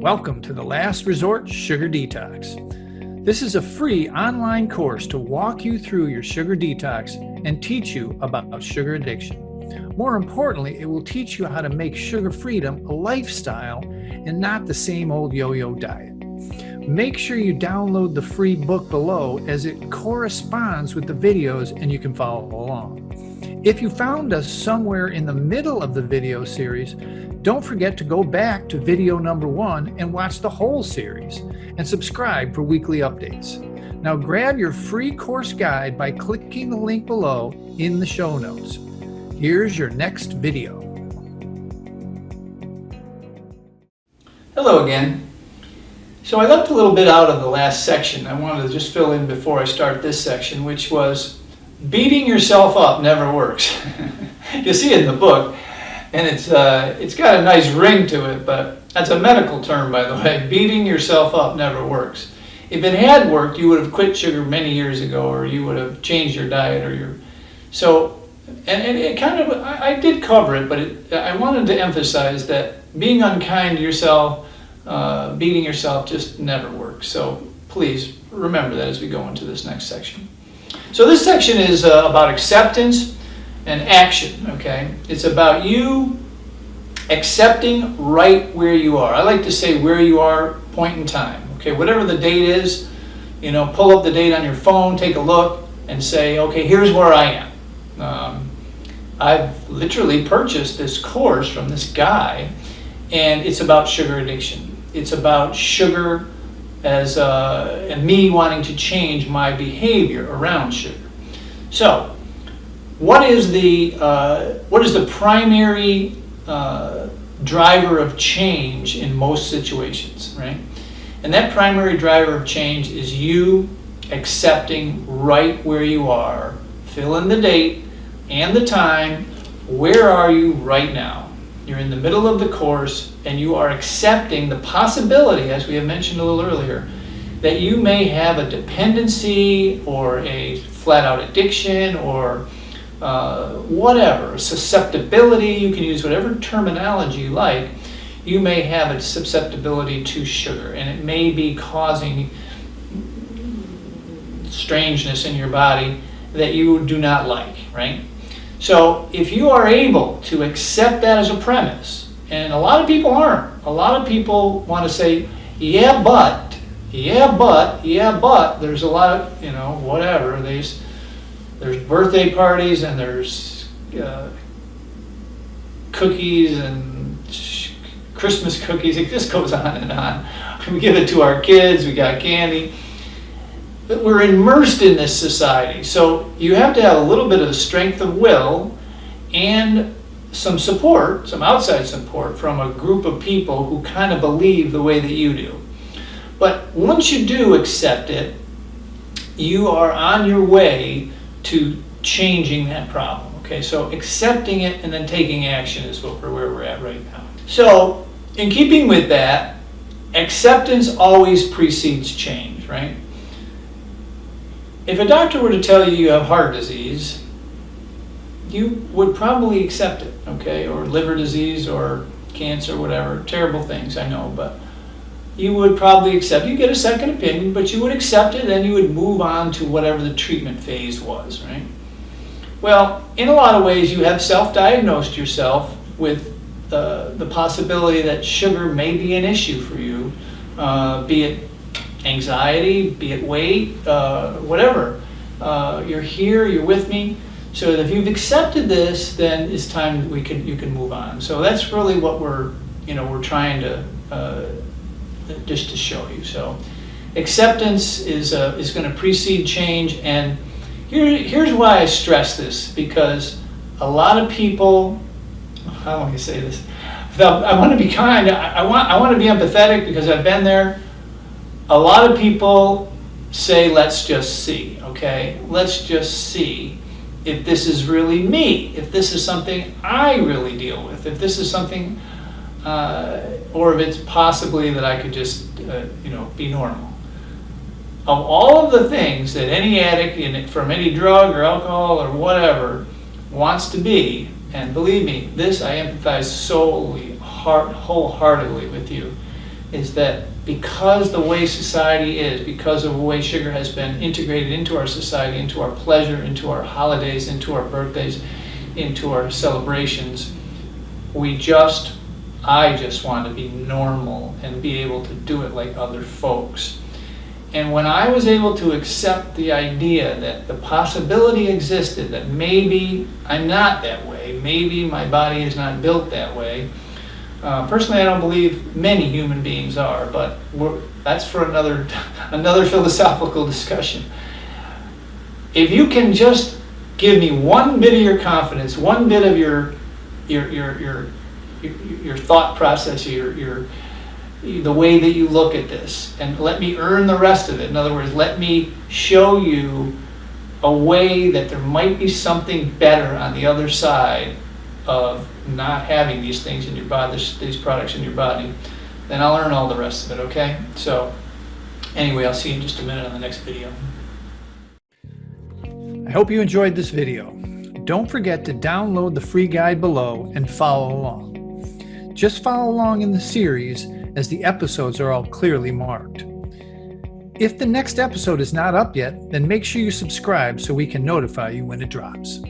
Welcome to the Last Resort Sugar Detox. This is a free online course to walk you through your sugar detox and teach you about sugar addiction. More importantly, it will teach you how to make sugar freedom a lifestyle and not the same old yo-yo diet. Make sure you download the free book below as it corresponds with the videos and you can follow along. If you found us somewhere in the middle of the video series, don't forget to go back to video number 1 and watch the whole series and subscribe for weekly updates. Now grab your free course guide by clicking the link below in the show notes. Here's your next video. Hello again. So I left a little bit out of the last section. I wanted to just fill in before I start this section, which was beating yourself up never works. You see it in the book. And it's got a nice ring to it, but that's a medical term, by the way. Beating yourself up never works. If it had worked, you would have quit sugar many years ago, or you would have changed your diet, and it kind of, I did cover it, but I wanted to emphasize that being unkind to yourself, beating yourself just never works. So please remember that as we go into this next section. So this section is about acceptance and action, okay? It's about you accepting right where you are. I like to say where you are, point in time, okay? Whatever the date is, pull up the date on your phone, take a look, and say, okay, here's where I am. I've literally purchased this course from this guy, and it's about sugar addiction. It's about sugar as and me wanting to change my behavior around sugar. So, what is the primary driver of change in most situations, right? And that primary driver of change is you accepting right where you are. Fill in the date and the time. Where are you right now? You're in the middle of the course and you are accepting the possibility, as we have mentioned a little earlier, that you may have a dependency or a flat-out addiction or whatever, susceptibility. You can use whatever terminology you like. You may have a susceptibility to sugar, and it may be causing strangeness in your body that you do not like, right? So if you are able to accept that as a premise, and a lot of people aren't. A lot of people want to say, yeah, but, there's a lot of, whatever, there's birthday parties and there's cookies and Christmas cookies. It just goes on and on. We give it to our kids. We got candy. But we're immersed in this society. So you have to have a little bit of the strength of will and some support, some outside support from a group of people who kind of believe the way that you do. But once you do accept it, you are on your way to changing that problem. Okay, so accepting it and then taking action is where we're at right now. So in keeping with that, acceptance always precedes change, right? If a doctor were to tell you you have heart disease, you would probably accept it, okay? Or liver disease or cancer, whatever, terrible things, I know, but you would probably accept. You get a second opinion, but you would accept it, then you would move on to whatever the treatment phase was, right? Well, in a lot of ways, you have self-diagnosed yourself with the possibility that sugar may be an issue for you, be it anxiety, be it weight, whatever. You're here, you're with me. So if you've accepted this, then it's time you can move on. So that's really what we're trying to just to show you. So acceptance is going to precede change, and here's why I stress this, because a lot of people, how do I say this? I want to be kind. I want to be empathetic because I've been there. A lot of people say, let's just see, okay? Let's just see if this is really me, if this is something I really deal with, if this is something, or if it's possibly that I could just, be normal. Of all of the things that any addict from any drug or alcohol or whatever wants to be, and believe me, this I empathize wholeheartedly with you, is that because the way society is, because of the way sugar has been integrated into our society, into our pleasure, into our holidays, into our birthdays, into our celebrations, I just want to be normal and be able to do it like other folks. And when I was able to accept the idea that the possibility existed that maybe I'm not that way, maybe my body is not built that way. Personally, I don't believe many human beings are, but that's for another philosophical discussion. If you can just give me one bit of your confidence, one bit of your thought process, the way that you look at this, and let me earn the rest of it. In other words, let me show you a way that there might be something better on the other side of not having these things in your body, these products in your body, then I'll earn all the rest of it, okay? So anyway, I'll see you in just a minute on the next video. I hope you enjoyed this video. Don't forget to download the free guide below and follow along. Just follow along in the series as the episodes are all clearly marked. If the next episode is not up yet, then make sure you subscribe so we can notify you when it drops.